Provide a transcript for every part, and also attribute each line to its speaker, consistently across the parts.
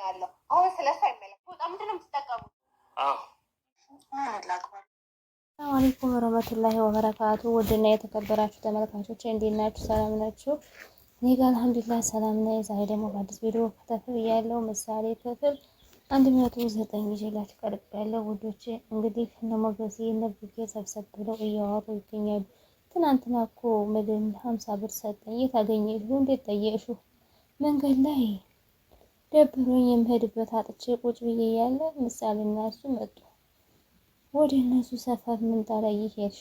Speaker 1: ያለው አሁን ስለሱ አይመለከትም። በጣም ምንድን ነው የምትጠቀሙት? ሰላም አለይኩም ወራህመቱላሂ ወበረካቱ። ውድና የተከበራችሁ ተመልካቾች እንዴት ናችሁ? ሰላም ናችሁ? እኔ ጋር አልሐምዱሊላህ ሰላም ነኝ። ዛሬ ደግሞ በአዲስ ቪዲዮ ከተፍ ያለው ምሳሌ ክፍል 109 ይዤላችሁ ቀርቤያለሁ። ውዶቼ እንግዲህ እነ ሞገሴ እነ ብሩኬ ሰብሰብ ብለው እያወሩ ይገኛሉ። ትናንትና እኮ ምድን 50 ብር ሰጠኝ፣ የት አገኘሽው? እንዴት ጠየቅሽው? መንገድ ላይ ደብሮኝ የምሄድበት አጥቼ ቁጭ ብዬ ያለ ምሳሌና እሱ መጡ። ወደ እነሱ ሰፈር ምን ታረጊ ሄድሽ?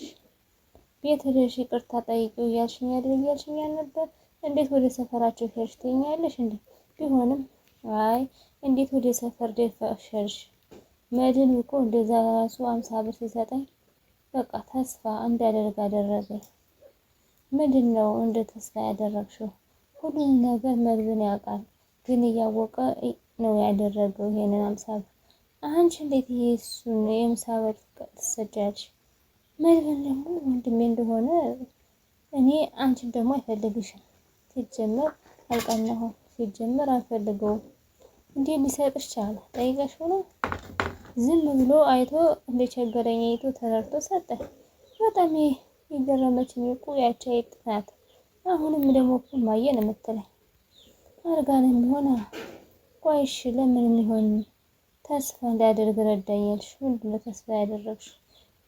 Speaker 1: ቤት ሄደሽ ይቅርታ ጠይቂው እያልሽኝ አይደል? እያልሽኝ ነበር። እንዴት ወደ ሰፈራቸው ሄድሽ ትይኛለሽ እንዴ? ቢሆንም አይ እንዴት ወደ ሰፈር ደፈርሽ? መድን እኮ እንደዛ ራሱ 50 ብር ሲሰጠኝ በቃ ተስፋ እንዳደርግ አደረገኝ። ምንድን ነው እንደ ተስፋ ያደረግሽው? ሁሉንም ነገር መድብን ያውቃል፣ ግን እያወቀ ነው ያደረገው ይሄንን 50 ብር። አንቺ እንዴት እሱን የ50 ብር ትሰጃለሽ? መድብን ደግሞ ወንድሜ እንደሆነ እኔ አንቺን ደግሞ አይፈልግሽም። ሲጀመር አልቀናሁም፣ ሲጀመር አልፈልገውም። እንዴት ሊሰጥሽ ቻለ? ጠይቀሽው ነው? ዝም ብሎ አይቶ እንደቸገረኝ አይቶ ተረድቶ ሰጠ። በጣም የገረመችኝ እኮ ያቺ አይጥ ናት። አሁንም ደግሞ እኮ ማየን የምትለኝ አርጋን የሚሆን ቆይሽ ለምን የሚሆን ተስፋ እንዳደርግ ረዳኛልሽ። ምንድን ነው ተስፋ ያደረግሽ?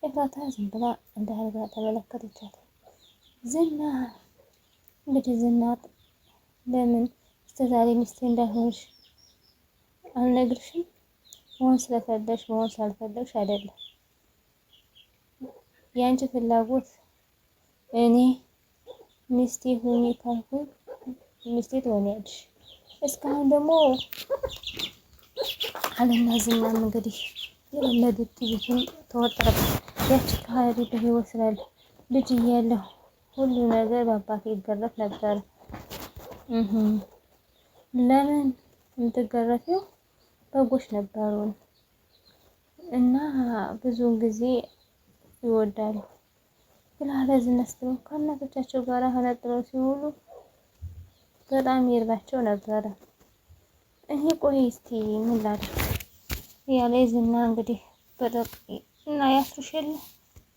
Speaker 1: ኤፍራታ ዝም ብላ እንደ አርጋ ተመለከተቻት። ዝና እንግዲህ ዝና ለምን እስከዛሬ ሚስቴ እንዳልሆንሽ አልነግርሽም? መሆን ስለፈለግሽ መሆን ስላልፈለግሽ አይደለም። የአንቺ ፍላጎት እኔ ሚስቴ ሆኜ ካልኩኝ ሚስቴ ትሆኛለሽ። እስካሁን ደግሞ አለና ዝናም እንግዲህ የወለዱት ቤቱን ተወጠረበት። ያቺ ከሀዲ በህይወት ስላለ ልጅ እያለሁ ሁሉ ነገር በአባቴ ይገረፍ ነበር። ለምን የምትገረፊው? በጎች ነበሩን እና ብዙውን ጊዜ ይወዳሉ ብላ ለዝነስ ነው ከእናቶቻቸው ጋር ተነጥለው ሲውሉ በጣም ይርባቸው ነበረ። እኔ ቆይ እስቲ ምን ላድርግ ያለ ዝና እንግዲህ በደቅ እና ያስሩሽል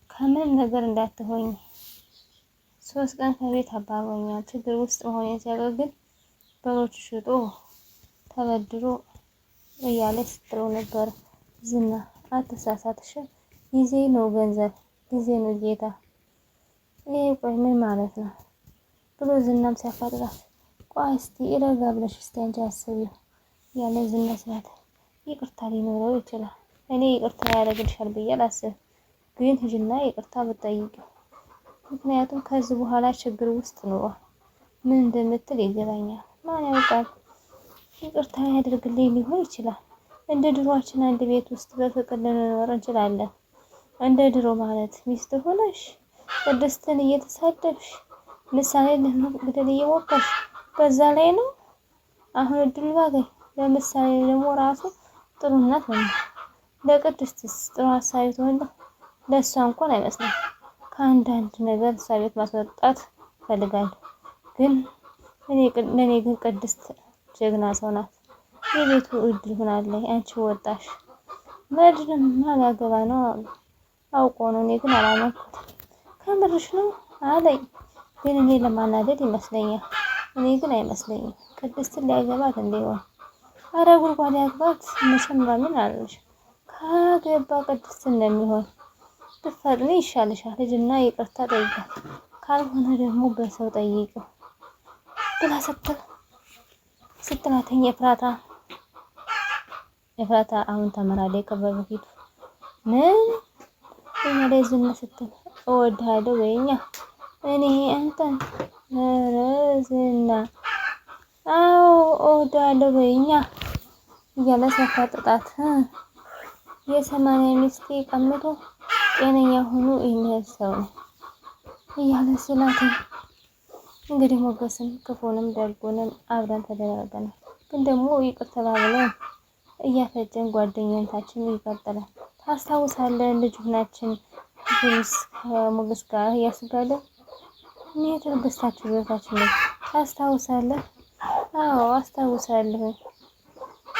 Speaker 1: ከምንም ነገር እንዳትሆኝ 3 ቀን ከቤት አባሮኛል። ችግር ውስጥ መሆኔን ሲያውቅ ግን በሮች ሽጦ ተበድሮ እያለ ስትለው ነበር። ዝና አትሳሳትሽ፣ ጊዜ ነው ገንዘብ፣ ጊዜ ነው ጌታ። ይሄ ቆይ ምን ማለት ነው ብሎ ዝናም ሲያፋጥራት፣ ቆይ እስቲ ረጋ ብለሽ እስቲ አንቺ አስቢው ያለ ዝና ሲላት፣ ይቅርታ ሊኖረው ይችላል። እኔ ይቅርታ ያደርግልሻል ብዬ አላስብም፣ ግን ሂጂና ይቅርታ ብትጠይቂው። ምክንያቱም ከዚህ በኋላ ችግር ውስጥ ኑሮ ምን እንደምትል ይገባኛል። ማን ያውቃል ይቅርታ ያደርግልኝ ሊሆን ይችላል። እንደ ድሮአችን አንድ ቤት ውስጥ በፍቅር ልንኖር እንችላለን። እንደ ድሮ ማለት ሚስት ሆነሽ ቅድስትን እየተሳደብሽ ምሳሌ ለመግደል እየሞከርሽ በዛ ላይ ነው አሁን እድል ባገኝ። ለምሳሌ ደግሞ ራሱ ጥሩነት ነው። ለቅድስትስ ጥሩ ሀሳብ ትሆን? ለእሷ እንኳን አይመስልም። ከአንዳንድ ነገር እሷ ቤት ማስወጣት ፈልጋለሁ። ግን ለኔ ግን ቅድስት ጀግና ሰው ናት። የቤቱ እድል ሆናለች። አንቺ ወጣሽ መድንም ማላገባ ነው አውቆ ነው። እኔ ግን አላመንኩትም። ከምርሽ ነው አለኝ። ግን እኔ ለማናደድ ይመስለኛል። እኔ ግን አይመስለኝም ቅድስትን ሊያገባት እንደሆነ። አረ ጉድጓድ ያግባት። መቼም ምን አለሽ? ካገባ ቅድስትን እንደሚሆን ብትፈጥኒ ይሻልሻል። ልጅና ይቅርታ ጠይቃት፣ ካልሆነ ደግሞ በሰው ጠይቀው ብላ ስትላተኝ ኤፍራታ አሁን ተመራለች ከበፊቱ። ምን ወደ ዝና ስትል እወድሃለሁ በይኛ እኔ አንተን ዝና አዎ እወድሃለሁ በይኛ እያለ ሲያፋጥጣት የ80 ሚስቴ ቀምቶ ጤነኛ ሆኖ ይሄን ሰው እያለ ሲላት እንግዲህ ሞገስም ክፉንም ደጉንም አብረን ተደራርገናል። ግን ደግሞ ይቅር ተባብለን እያፈጀን ጓደኝነታችን ይቀጥላል። ታስታውሳለህ ልጅ ሆናችን ከሞገስ ጋር እያስጋለን እኔ ተርገስታችሁ ቤታችን ነው። ታስታውሳለህ? አዎ አስታውሳለሁ።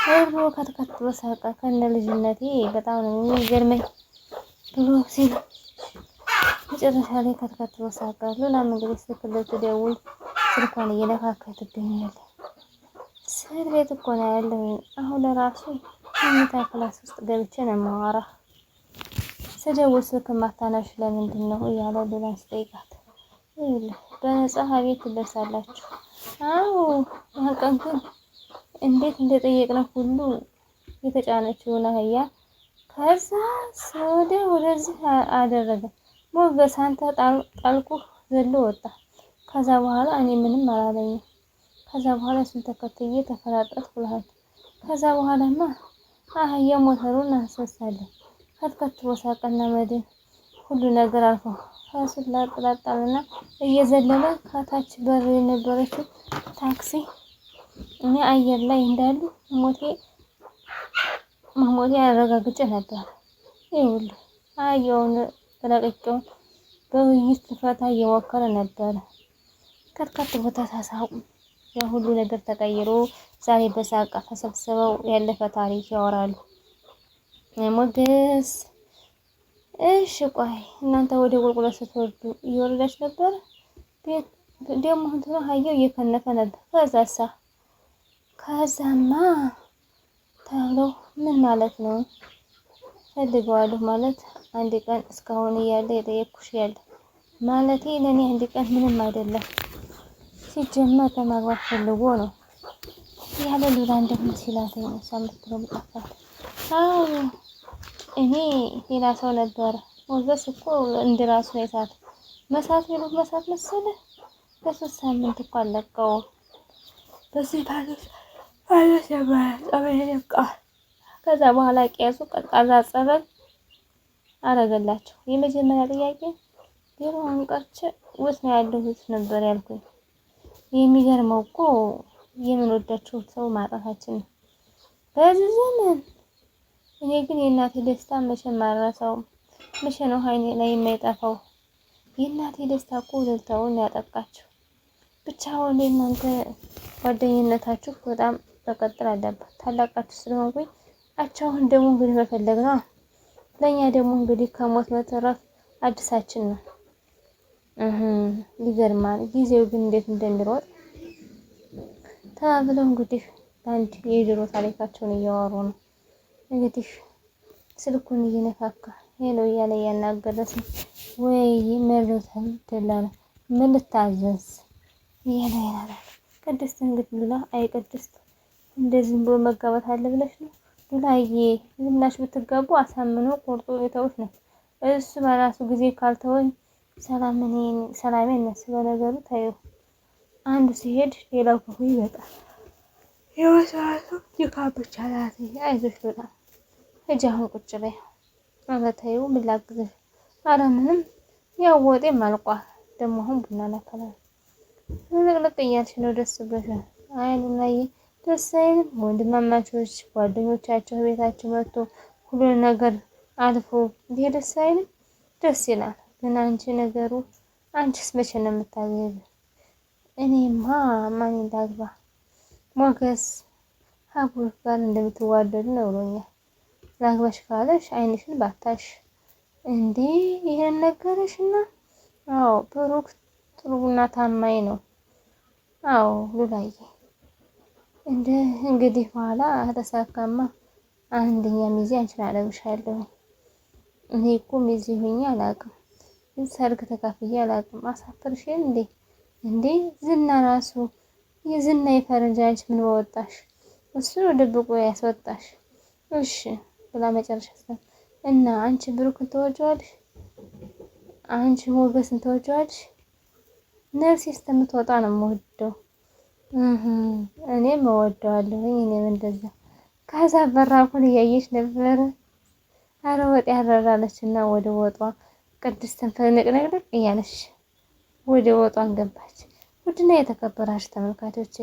Speaker 1: ብሎ ከትከት ብሎ ሳቀ። ከነ ልጅነቴ በጣም ነው የሚገርመኝ ብሎ ሲል መጨረሻ ላይ ከትከት ብሎ ሳቀ። ሉላም እንግዲህ ስልክ ልትደውል ስልኳን እየነካካች ትገኛለች። እስር ቤት እኮ ነው ያለሁኝ። አሁን ለራሱ መኝታ ክላስ ውስጥ ገብቼ ነው የማወራህ። ስደውል ስልክ ማታነሽ ለምንድን ነው እያለ ሉላን ስጠይቃት በነፃ ቤት ትደርሳላችሁ። አዎ ያንቀን ግን እንዴት እንደጠየቅነው ሁሉ የተጫነችውን አህያ ከዛ ወደዚህ አደረገ። ሞገስ አንተ ጣልኩህ ዘሎ ወጣ። ከዛ በኋላ እኔ ምንም አላለኝም። ከዛ በኋላ እሱን ተከትዬ ተፈራጠጥኩ ብለሃል። ከዛ በኋላማ አህያ ሞተሩን አስነሳለን። ከትከት ወሳቀና መድን ሁሉ ነገር አልፎ ራሱን ላጥላጣልና እየዘለለ ከታች በር የነበረችው ታክሲ እኔ አየር ላይ እንዳሉ መሞቴ ያረጋግጬ ነበር። ይኸውልህ አህያውን ተለቅቄው በውይይት ልፈታ እየሞከረ ነበረ። ከትከት ቦታ ሳሳቁ ያ ሁሉ ነገር ተቀይሮ ዛሬ በሳቃ ተሰብስበው ያለፈ ታሪክ ያወራሉ። ሞገስ እሺ ቆይ እናንተ ወደ ቁልቁለት ስትወርዱ እየወረዳች ነበር? ቤት ደግሞ እንትኑ አህያው እየከነፈ ነበር። ከዛማ ተብሎ ምን ማለት ነው? ፈልገዋለሁ ማለት አንድ ቀን እስካሁን እያለ የጠየቅኩሽ ያለ ማለቴ ለኔ አንድ ቀን ምንም አይደለም። ሲጀመር ለማግባት ፈልጎ ነው ያለ ሉላ እንደምን ሲላት ነው ሳምንት ጠፋት። አዎ እኔ ሌላ ሰው ነበር። ሞገስ እኮ እንደራሱ ነው የሳት መሳት ቢሉት መሳት መሰለ። በሶስት ሳምንት እኮ አለቀው። በዚህ ታሪክ ከዛ በኋላ ቄሱ ቀዝቃዛ ጸበል አረገላቸው። የመጀመሪያ ጥያቄ ቢሮውን ቀርቼ ውስጥ ነው ያለሁት ነበር ያልኩኝ። የሚገርመው እኮ የምንወዳቸው ሰው ማጣታችን ነው በዚህ ዘመን። እኔ ግን የእናቴ ደስታ መቼም አልረሳውም። መቼ ነው አይኔ ላይ የማይጠፋው? የእናቴ ደስታ እኮ እልልታውን ያጠቃቸው። ብቻ ወደ እናንተ ጓደኝነታችሁ በጣም መቀጠል አለበት። ታላቃችሁ ስለሆንኩኝ አቻውን ደግሞ እንግዲህ መፈለግ ነው። ለኛ ደግሞ እንግዲህ ከሞት መተረፍ አዲሳችን ነው። ይገርማል። ጊዜው ግን እንዴት እንደሚሮጥ ተባብለው እንግዲህ አንድ የድሮ ታሪካቸውን እያወሩ ነው። እንግዲህ ስልኩን እየነካካ ሄሎ እያለ ያናገረስ ወይ መረተም ደላላ ምን ልታዘዝ እያለ ያላል። ቅድስት እንግዲህ ሉላ አይ ቅድስት እንደዚህ ብሎ መጋባት አለ ብለሽ ነው ሉላዬ? ዝምናሽ ብትጋቡ አሳምኖ ቆርጦ የተውት ነው። እሱ በራሱ ጊዜ ካልተወኝ ሰላሜን ነስበ ነገሩ ታየው። አንዱ ሲሄድ ሌላው ክፉ ይበጣል። የወሰቱ ይካብቻ ናት። አይዞሽ በጣም እጅ አሁን ቁጭ በይ ማለት ታየው። ምን ላግዝሽ? ኧረ ምንም ያው ወጤም አልቋል። ደግሞ አሁን ቡና ላፈላል። ልቅልቅ እያልሽ ነው ደስ ብሎሻል። አይኑ ላይ ደስ አይልም? ወንድማማቾች ጓደኞቻቸው ቤታቸው መጥቶ ሁሉ ነገር አልፎ ይሄ ደስ አይልም? ደስ ይላል። ግን አንቺ ነገሩ አንቺስ መቼ ነው የምታገቢው? እኔማ ማን እንዳግባ ሞገስ ሀቡር ጋር እንደምትዋደዱ ነግሮኛል። ላግባሽ ካለሽ አይንሽን ባታሽ እንዴ ይሄን ነገርሽና? አዎ ብሩክ ጥሩና ታማኝ ነው። አዎ ሉላዬ እንግዲህ በኋላ ተሳካማ አንደኛ ሚዜ አንቺን አደርግሻለሁ። እኔ እኮ ሚዜ ሆኜ አላውቅም፣ ሰርግ ተካፍዬ አላውቅም። አሳፈርሽን እንዴ ዝና ራሱ የዝና የፈረንጅ አንቺ ምን በወጣሽ? እሱ ነው ደብቆ ያስወጣሽ። እሺ ብላ መጨረሻ እና አንቺ ብሩክን ተወጂዋለሽ? አንቺ ሞገስን ተወጂዋለሽ? ነፍሴ እስከምትወጣ ነው የምወደው። እኔም እወደዋለሁ። እኔም እንደዛ ከዛ በራፉን እያየች ነበረ። አረ ወጥ ያረራለችና ወደ ወጧ ቅድስትን ፍንቅንቅንቅ እያለች ወደ ወጧን ገባች። ውድና የተከበራችሁ ተመልካቾቼ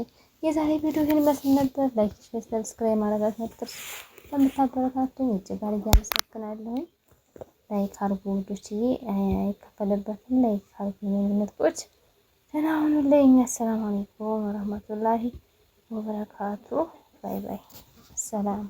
Speaker 1: የዛሬ ቪዲዮ ይህን ይመስል ነበር። ላይክ፣ ሼር፣ ሰብስክራይብ ማድረጋችሁን አትርሱ። ለምታበረታቱኝ እጅግ አድርጌ አመሰግናለሁ። ላይክ አድርጉ ውዶችዬ፣ አይከፈልበትም። ላይክ አድርጉ ምርጦች። ደህና ሁኑልኝ። አሰላሙ አለይኩም ወራህመቱላሂ ወበረካቱ። ባይ ባይ። ማሰላማ